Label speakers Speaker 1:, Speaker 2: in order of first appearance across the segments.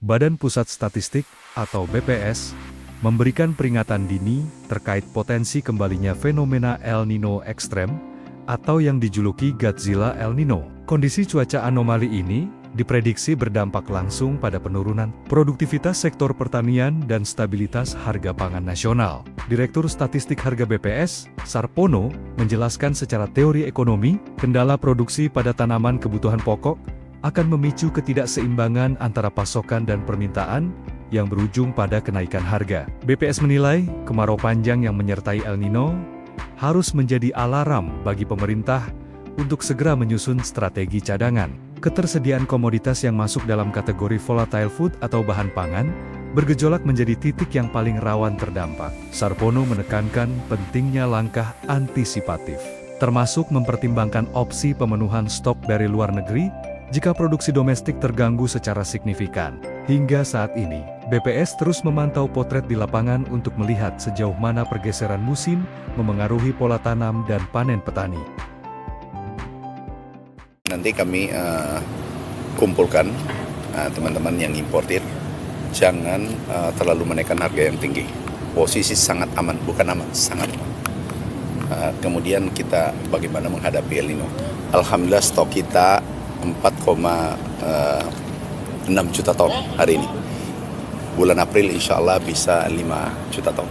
Speaker 1: Badan Pusat Statistik, atau BPS, memberikan peringatan dini terkait potensi kembalinya fenomena El Nino ekstrem, atau yang dijuluki Godzilla El Nino. Kondisi cuaca anomali ini diprediksi berdampak langsung pada penurunan produktivitas sektor pertanian dan stabilitas harga pangan nasional. Direktur Statistik Harga BPS, Sarpono, menjelaskan secara teori ekonomi, kendala produksi pada tanaman kebutuhan pokok akan memicu ketidakseimbangan antara pasokan dan permintaan yang berujung pada kenaikan harga. BPS menilai, kemarau panjang yang menyertai El Nino harus menjadi alarm bagi pemerintah untuk segera menyusun strategi cadangan. Ketersediaan komoditas yang masuk dalam kategori volatile food atau bahan pangan bergejolak menjadi titik yang paling rawan terdampak. Sarpono menekankan pentingnya langkah antisipatif, termasuk mempertimbangkan opsi pemenuhan stok dari luar negeri jika produksi domestik terganggu secara signifikan. Hingga saat ini, BPS terus memantau potret di lapangan untuk melihat sejauh mana pergeseran musim memengaruhi pola tanam dan panen petani.
Speaker 2: Nanti kami kumpulkan teman-teman yang importir, jangan terlalu menaikkan harga yang tinggi. Posisi sangat aman, bukan aman, sangat aman. Kemudian kita bagaimana menghadapi El Nino. Alhamdulillah stok kita 4,6 juta ton hari ini. Bulan April insya Allah bisa 5 juta ton.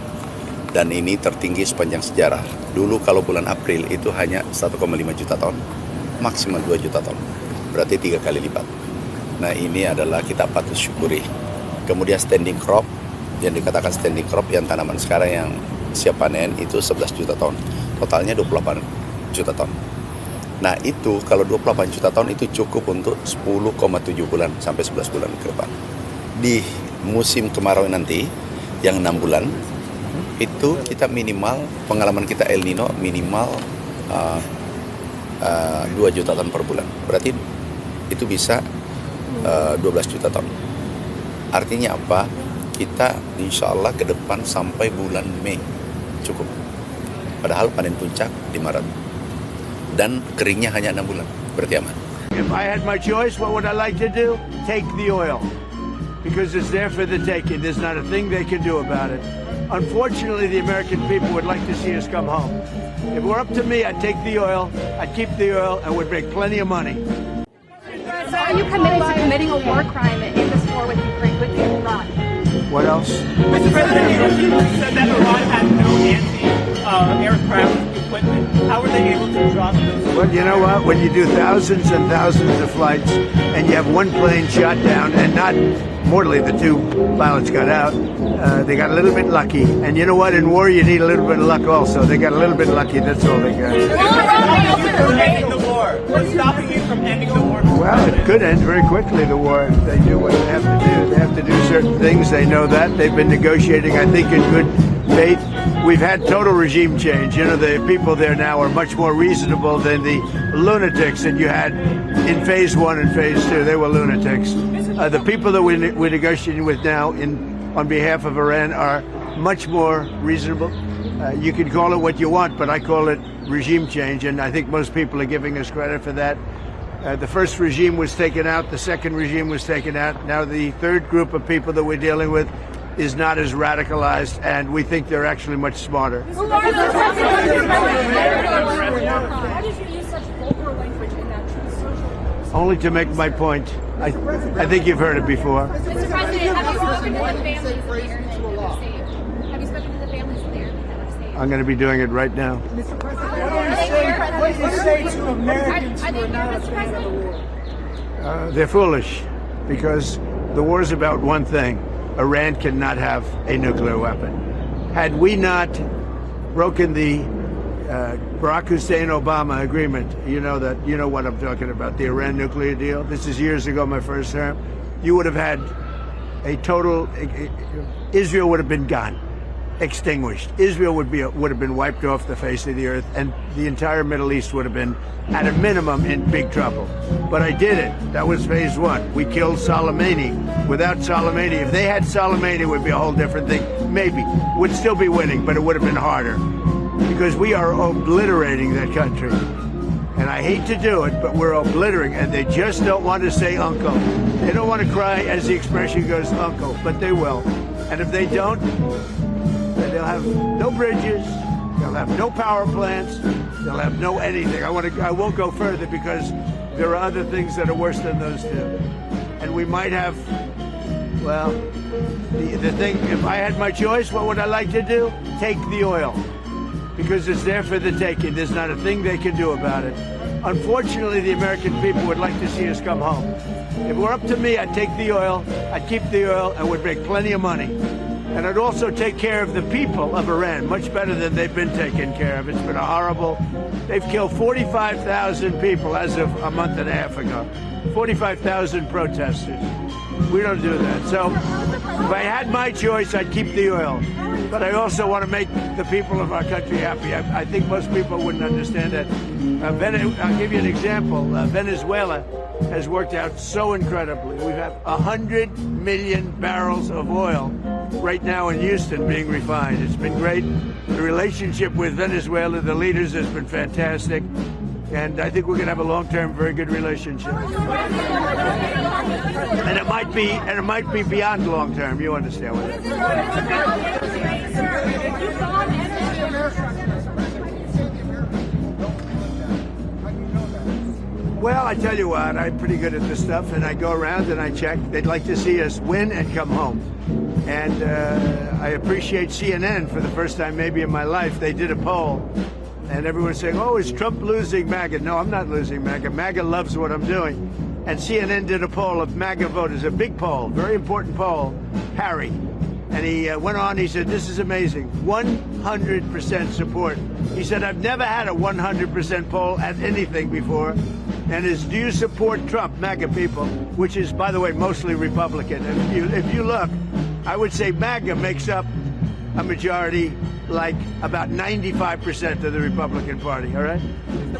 Speaker 2: Dan ini tertinggi sepanjang sejarah. Dulu kalau bulan April itu hanya 1,5 juta ton, maksimal 2 juta ton. Berarti 3 kali lipat. Nah ini adalah kita patut syukuri. Kemudian standing crop, yang dikatakan standing crop yang tanaman sekarang yang siap panen itu 11 juta ton. Totalnya 28 juta ton. Nah itu kalau 28 juta ton itu cukup untuk 10,7 bulan sampai 11 bulan ke depan. Di musim kemarau nanti yang 6 bulan itu kita minimal, pengalaman kita El Nino minimal 2 juta ton per bulan. Berarti itu bisa 12 juta ton. Artinya apa? Kita insya Allah ke depan sampai bulan Mei cukup. Padahal panen puncak di Maret. Dan keringnya hanya 6 bulan, berarti aman.
Speaker 3: If I had my choice, what would I like to do? Take the oil. Because it's there for the taking. There's not a thing they can do about it. Unfortunately, the American people would like to see us come home. If it were up to me, I'd take the oil, I'd keep the oil, and would make plenty of money.
Speaker 4: So are you committed to committing a war crime in this war with Ukraine, with Iran?
Speaker 3: What else?
Speaker 5: Mr. President, you said that Iran had no anti-aircraft equipment. How were they able to drop those?
Speaker 3: Well, you know what? When you do thousands and thousands of flights and you have one plane shot down and not mortally, the 2 pilots got out, they got a little bit lucky. And you know what? In war, you need a little bit of luck also. They got a little bit lucky. That's all they got.
Speaker 5: Ending the war. What's stopping you from ending the war?
Speaker 3: Well, it could end very quickly, the war, if they do what they have to do. They have to do certain things. They know that. They've been negotiating, I think, in good faith. We've had total regime change. You know, the people there now are much more reasonable than the lunatics that you had in phase 1 and phase 2. They were lunatics. The people that we're negotiating with now on behalf of Iran are much more reasonable. You can call it what you want, but I call it regime change, and I think most people are giving us credit for that. The first regime was taken out, the second regime was taken out. Now the third group of people that we're dealing with is not as radicalized, and we think they're actually much smarter.
Speaker 4: Why did you use such vulgar language in that social?
Speaker 3: Only to make my point. I think you've heard it before.
Speaker 4: Mr. President, have you spoken to the families there that were saved? Have you spoken to the families there that were saved?
Speaker 3: I'm going to be doing it right now.
Speaker 4: Mr. President,
Speaker 5: What do you say to Americans who are not afraid of the war?
Speaker 3: They're foolish, because the war is about one thing. Iran cannot have a nuclear weapon. Had we not broken the Barack Hussein Obama agreement, you know what I'm talking about, the Iran nuclear deal. This is years ago, my first term. You would have had a total, Israel would have been gone, extinguished. Israel would have been wiped off the face of the earth, and the entire Middle East would have been, at a minimum, in big trouble. But I did it. That was phase 1. We killed Soleimani. Without Soleimani, if they had Soleimani, it would be a whole different thing. Maybe. Would still be winning, but it would have been harder. Because we are obliterating that country. And I hate to do it, but we're obliterating, and they just don't want to say uncle. They don't want to cry, as the expression goes, uncle, but they will. And if they don't, then they'll have no bridges, they'll have no power plants, they'll have no anything. I won't go further because there are other things that are worse than those two. And we might have, well, the thing, if I had my choice, what would I like to do? Take the oil. Because it's there for the taking. There's not a thing they can do about it. Unfortunately, the American people would like to see us come home. If it were up to me, I'd take the oil, I'd keep the oil, and would make plenty of money. And I'd also take care of the people of Iran, much better than they've been taken care of. It's been a horrible, they've killed 45,000 people as of a month and a half ago. 45,000 protesters. We don't do that. So if I had my choice, I'd keep the oil. But I also want to make the people of our country happy. I think most people wouldn't understand that. I'll give you an example. Venezuela has worked out so incredibly. We have 100 million barrels of oil right now in Houston being refined. It's been great. The relationship with Venezuela, the leaders, has been fantastic. And I think we're going to have a long-term, very good relationship. And it might be beyond long-term. You understand what it is? Well, I tell you what, I'm pretty good at this stuff, and I go around and I check. They'd like to see us win and come home. And I appreciate CNN for the first time maybe in my life. They did a poll. And everyone's saying, oh, is Trump losing MAGA? No, I'm not losing MAGA. MAGA loves what I'm doing. And CNN did a poll of MAGA voters, a big poll, very important poll, Harry. And he went on, he said, this is amazing, 100% support. He said, I've never had a 100% poll at anything before. And is, do you support Trump, MAGA people, which is, by the way, mostly Republican. And if you look, I would say MAGA makes up a majority, like about 95% of the Republican Party, all right?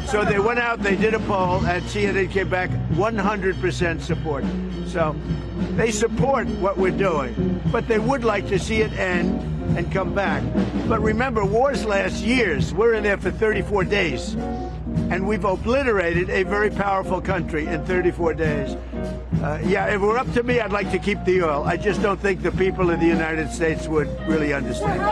Speaker 3: So they went out, they did a poll, and CNN came back 100% support. So they support what we're doing, but they would like to see it end and come back. But remember, wars last years. We're in there for 34 days, and we've obliterated a very powerful country in 34 days. Yeah, if it were up to me, I'd like to keep the oil. I just don't think the people of the United States would really understand.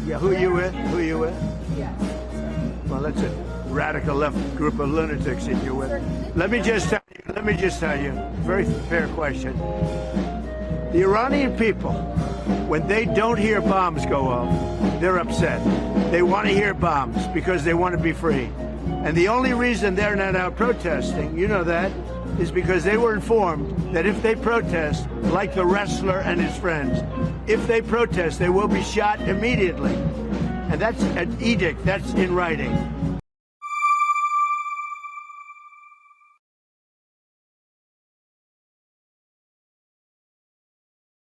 Speaker 3: Yeah, who are you with? Who are you with? Well, that's a radical left group of lunatics that you're with. Let me just tell you, very fair question. The Iranian people, when they don't hear bombs go off, they're upset. They want to hear bombs because they want to be free. And the only reason they're not out protesting, you know that, is because they were informed that if they protest, like the wrestler and his friends, if they protest, they will be shot immediately. And that's an edict, that's in writing.